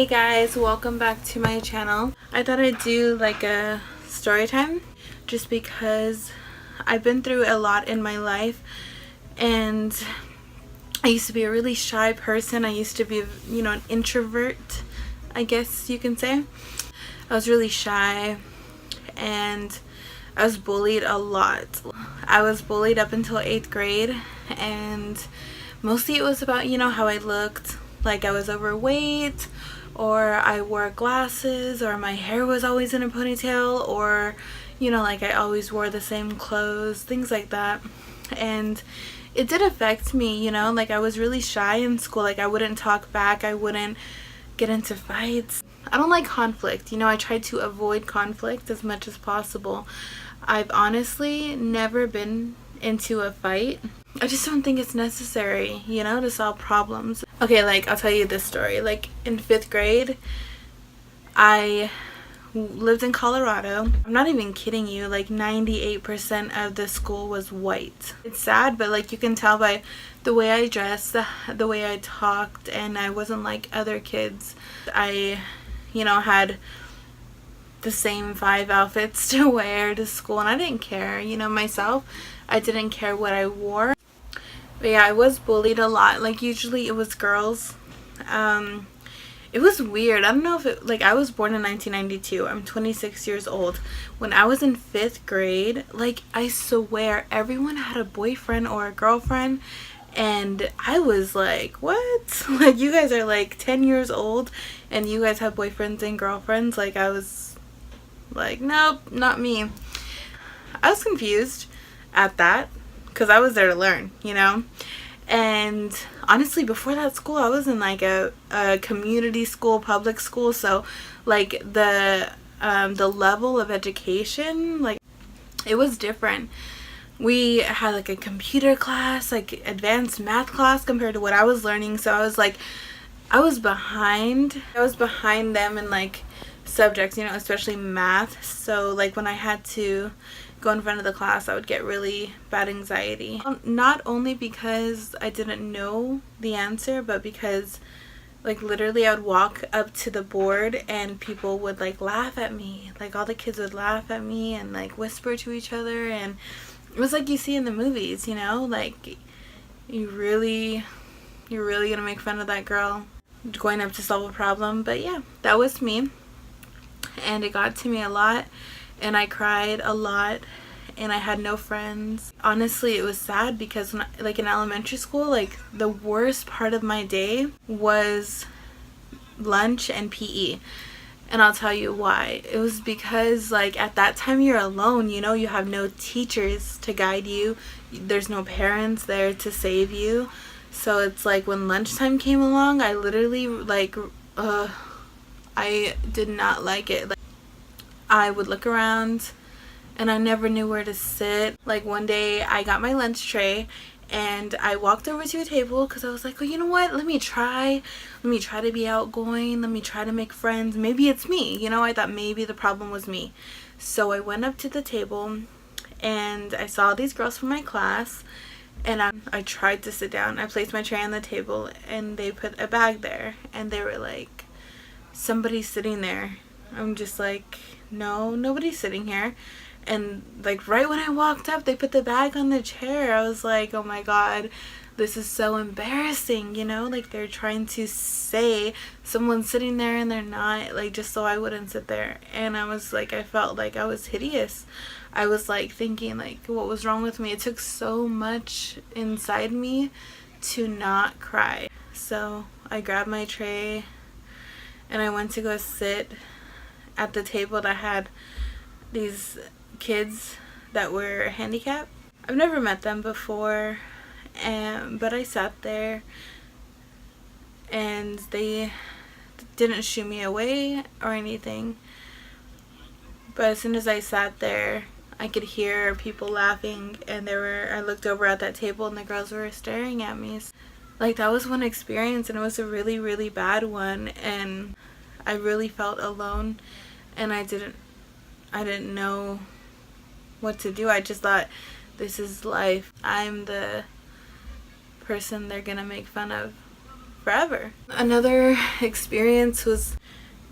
Hey guys, welcome back to my channel. I thought I'd do like a story time just because I've been through a lot in my life, and I used to be a really shy person. I used to be, an introvert, I guess you can say. I was really shy and I was bullied a lot. I was bullied up until 8th grade, and mostly it was about, how I looked. Like I was overweight, or I wore glasses, or my hair was always in a ponytail, or like I always wore the same clothes, things like that. And it did affect me, like I was really shy in school. Like I wouldn't talk back, I wouldn't get into fights. I don't like conflict, I tried to avoid conflict as much as possible. I've honestly never been into a fight. I just don't think it's necessary, to solve problems. Okay, like I'll tell you this story. Like in 5th grade, I lived in Colorado. I'm not even kidding you, like 98% of the school was white. It's sad, but like you can tell by the way I dressed, the way I talked, and I wasn't like other kids. I, had the same 5 outfits to wear to school, and I didn't care, myself. I didn't care what I wore. But yeah, I was bullied a lot. Like usually it was girls. It was weird. I don't know if it, like I was born in 1992. I'm 26 years old. When I was in 5th grade, like I swear everyone had a boyfriend or a girlfriend, and I was like, what? Like you guys are like 10 years old and you guys have boyfriends and girlfriends? Like I was like, nope, not me. I was confused at that because I was there to learn, And honestly, before that school, I was in like a community school, public school, so like the level of education, like it was different. We had like a computer class, like advanced math class compared to what I was learning. So I was like, I was behind them in like subjects, especially math. So like when I had to go in front of the class, I would get really bad anxiety. Not only because I didn't know the answer, but because like literally I would walk up to the board and people would like laugh at me. Like all the kids would laugh at me and like whisper to each other, and it was like you see in the movies, like you're really gonna make fun of that girl going up to solve a problem. But yeah, that was me, and it got to me a lot, and I cried a lot, and I had no friends. Honestly, it was sad because when like in elementary school, like the worst part of my day was lunch and PE. And I'll tell you why. It was because like at that time you're alone, you have no teachers to guide you. There's no parents there to save you. So it's like when lunchtime came along, I literally like I did not like it. Like I would look around and I never knew where to sit. Like one day I got my lunch tray and I walked over to a table because I was like, oh, you know what? Let me try to be outgoing. Let me try to make friends. Maybe it's me. I thought maybe the problem was me. So I went up to the table and I saw these girls from my class, and I tried to sit down. I placed my tray on the table and they put a bag there, and they were like, somebody's sitting there. I'm just like, no, nobody's sitting here. And like right when I walked up, they put the bag on the chair. I was like, oh my god, this is so embarrassing, like they're trying to say someone's sitting there and they're not, like just so I wouldn't sit there. And I was like, I felt like I was hideous. I was like thinking like, what was wrong with me? It took so much inside me to not cry. So I grabbed my tray and I went to go sit at the table that had these kids that were handicapped. I've never met them before, but I sat there and they didn't shoo me away or anything. But as soon as I sat there, I could hear people laughing, and I looked over at that table and the girls were staring at me. Like that was one experience, and it was a really, really bad one, and I really felt alone, and I didn't know what to do. I just thought, this is life. I'm the person they're gonna make fun of. forever. Another experience was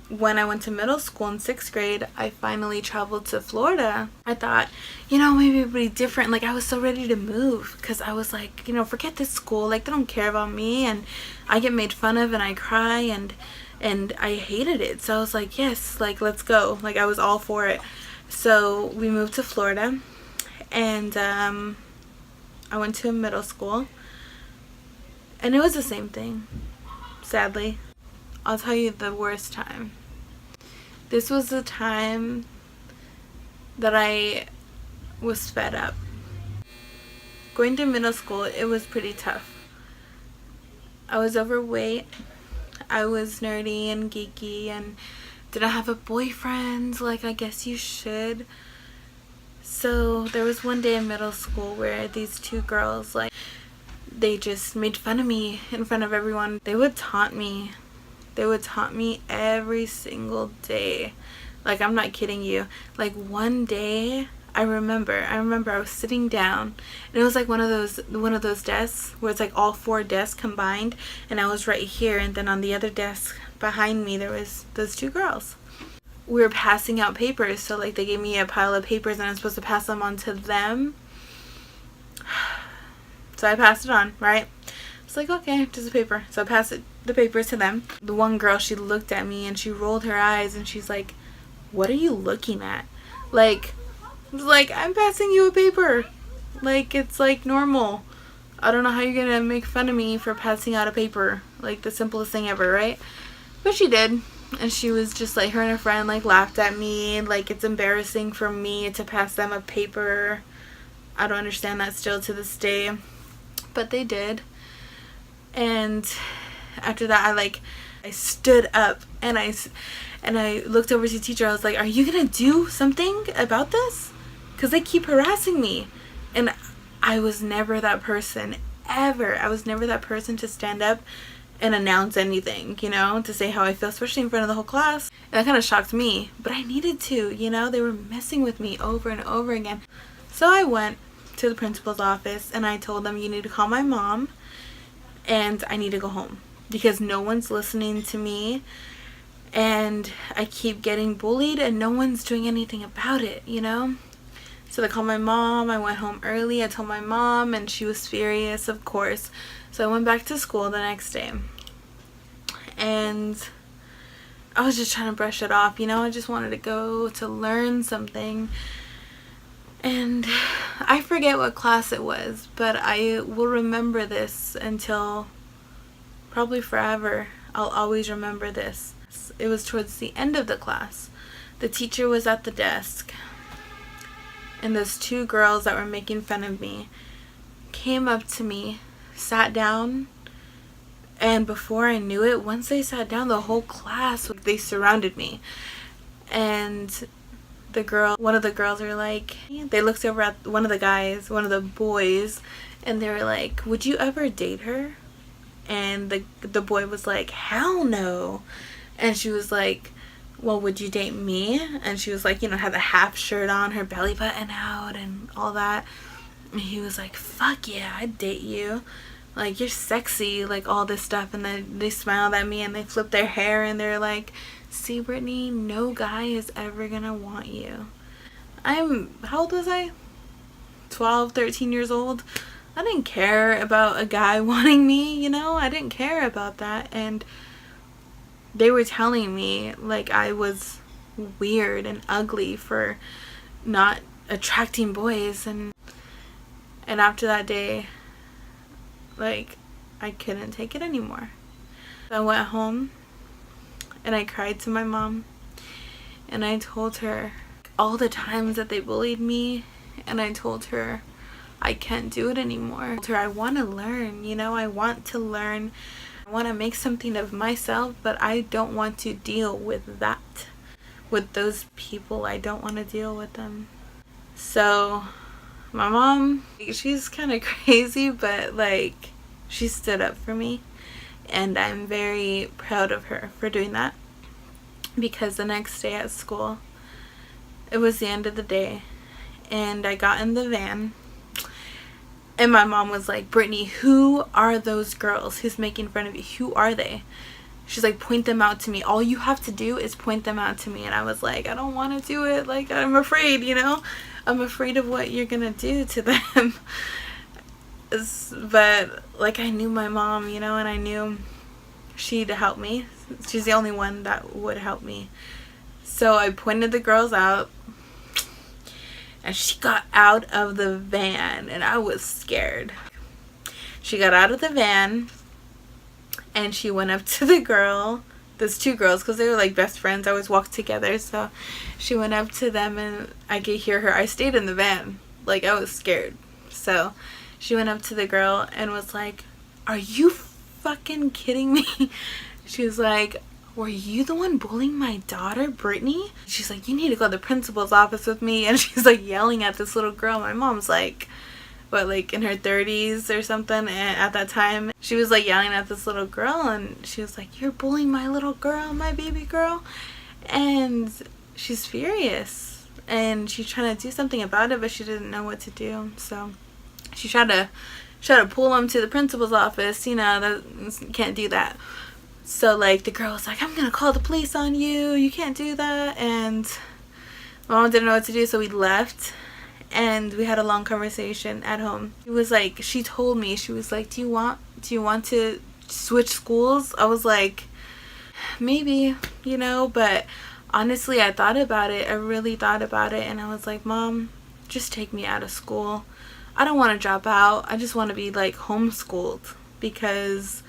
when I went to middle school in 6th grade. I finally traveled to Florida. I thought, maybe it'd be different. Like, I was so ready to move because I was like, forget this school. Like, they don't care about me, and I get made fun of and I cry, and I hated it. So I was like, yes, like, let's go. Like, I was all for it. So we moved to Florida, and I went to a middle school, and it was the same thing, sadly. I'll tell you the worst time. This was the time that I was fed up. Going to middle school, it was pretty tough. I was overweight. I was nerdy and geeky and didn't have a boyfriend like I guess you should. So there was one day in middle school where these two girls, like, they just made fun of me in front of everyone. They would taunt me. They would taunt me every single day. Like, I'm not kidding you. Like, one day, I remember I was sitting down, and it was like one of those desks where it's like all 4 desks combined, and I was right here, and then on the other desk behind me there was those 2 girls. We were passing out papers, so like they gave me a pile of papers and I'm supposed to pass them on to them. So I passed it on, right? It's like, okay, just a paper. So I passed the papers to them. The one girl, she looked at me and she rolled her eyes and she's like, "What are you looking at?" Like, I was like, I'm passing you a paper. Like, it's like normal. I don't know how you're gonna make fun of me for passing out a paper. Like, the simplest thing ever, right? But she did. And she was just like, her and her friend like laughed at me. Like, it's embarrassing for me to pass them a paper. I don't understand that still to this day. But they did. And after that, I stood up and I looked over to the teacher. I was like, "Are you gonna do something about this? Because they keep harassing me." And I was never that person, ever. I was never that person to stand up and announce anything, to say how I feel, especially in front of the whole class. And that kind of shocked me, but I needed to, they were messing with me over and over again. So I went to the principal's office and I told them, "You need to call my mom and I need to go home because no one's listening to me and I keep getting bullied and no one's doing anything about it, So they called my mom. I went home early. I told my mom and she was furious, of course. So I went back to school the next day. And I was just trying to brush it off, I just wanted to go to learn something. And I forget what class it was, but I will remember this until probably forever. I'll always remember this. It was towards the end of the class. The teacher was at the desk, and those 2 girls that were making fun of me came up to me, sat down, and before I knew it, once they sat down, the whole class, they surrounded me. And one of the girls were like, they looked over at one of the boys, and they were like, "Would you ever date her?" And the boy was like, "Hell no." And she was like, "Well, would you date me?" And she was like, had the half shirt on, her belly button out and all that. And he was like, "Fuck yeah, I'd date you. Like, you're sexy," like all this stuff. And then they smiled at me and they flipped their hair and they're like, "See, Brittany, no guy is ever gonna want you." How old was I? 12, 13 years old. I didn't care about a guy wanting me, I didn't care about that. And they were telling me like I was weird and ugly for not attracting boys. And after that day, like, I couldn't take it anymore. I went home and I cried to my mom and I told her all the times that they bullied me, and I told her I can't do it anymore. I told her I want to learn, I want to learn. I want to make something of myself, but I don't want to deal with that. With those people, I don't want to deal with them. So my mom, she's kind of crazy, but like, she stood up for me, and I'm very proud of her for doing that. Because the next day at school, it was the end of the day, and I got in the van, And my mom was like, Brittany, who are those girls who's making fun of you? Who are they? She's like, point them out to me. All you have to do is point them out to me. And I was like, I don't want to do it. Like, I'm afraid, you know? I'm afraid of what you're going to do to them. But, like, I knew my mom, you know, and I knew she'd help me. She's the only one that would help me. So I pointed the girls out. And she got out of the van. And I was scared. She got out of the van. And she went up to the girl. There's two girls because they were like best friends. I always walked together. So she went up to them and I could hear her. I stayed in the van. Like, I was scared. So she went up to the girl and was like, are you fucking kidding me? She was like, were you the one bullying my daughter, Brittany? She's like, you need to go to the principal's office with me. And she's like yelling at this little girl. My mom's like, what, like in her 30s or something, and at that time she was like yelling at this little girl, and she was like, you're bullying my little girl, my baby girl. And she's furious and she's trying to do something about it, but she didn't know what to do. So she tried to pull him to the principal's office. You know, that can't do that. So like the girl was like, I'm gonna call the police on you, you can't do that. And mom didn't know what to do, so we left. And we had a long conversation at home. It was like, she told me, she was like, do you want to switch schools? I was like, maybe, you know, but honestly, I thought about it. I really thought about it. And I was like, Mom, just take me out of school. I don't want to drop out. I just want to be like homeschooled, because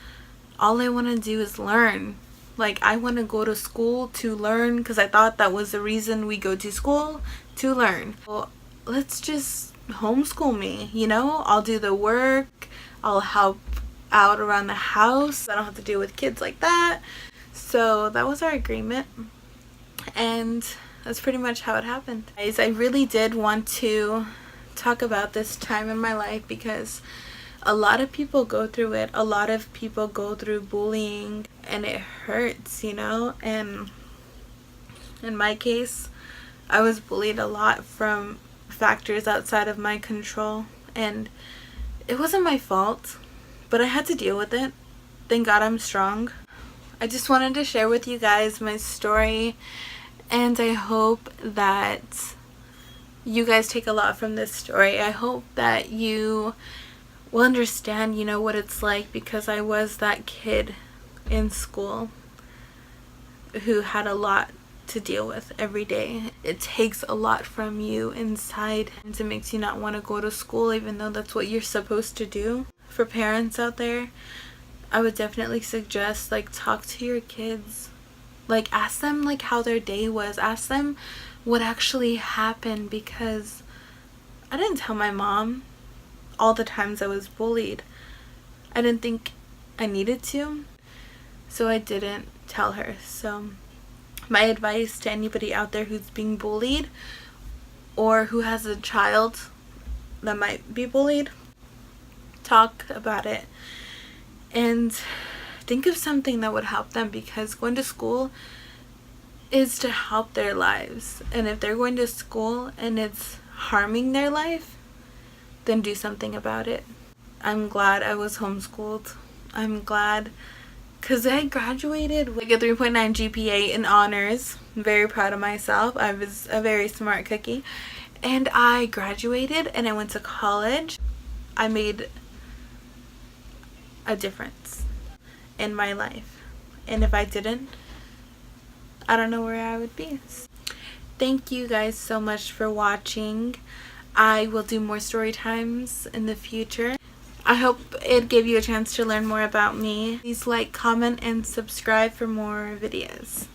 all I want to do is learn. Like, I want to go to school to learn, because I thought that was the reason we go to school, to learn. Well, let's just homeschool me, you know? I'll do the work, I'll help out around the house, I don't have to deal with kids like that. So that was our agreement, and that's pretty much how it happened. Guys, I really did want to talk about this time in my life, because a lot of people go through it. A lot of people go through bullying, and it hurts, you know? And in my case, I was bullied a lot from factors outside of my control, and it wasn't my fault, but I had to deal with it. Thank God I'm strong. I just wanted to share with you guys my story, and I hope that you guys take a lot from this story. I hope that you will understand, you know, what it's like, because I was that kid in school who had a lot to deal with every day. It takes a lot from you inside, and it makes you not want to go to school, even though that's what you're supposed to do. For parents out there, I would definitely suggest, like, talk to your kids. Like, ask them, like, how their day was. Ask them what actually happened, because I didn't tell my mom all the times I was bullied. I didn't think I needed to, so I didn't tell her. So my advice to anybody out there who's being bullied, or who has a child that might be bullied, talk about it and think of something that would help them, because going to school is to help their lives. And if they're going to school and it's harming their life, then do something about it. I'm glad I was homeschooled. I'm glad, because I graduated with a 3.9 GPA in honors. I'm very proud of myself. I was a very smart cookie. And I graduated and I went to college. I made a difference in my life. And if I didn't, I don't know where I would be. Thank you guys so much for watching. I will do more story times in the future. I hope it gave you a chance to learn more about me. Please like, comment, and subscribe for more videos.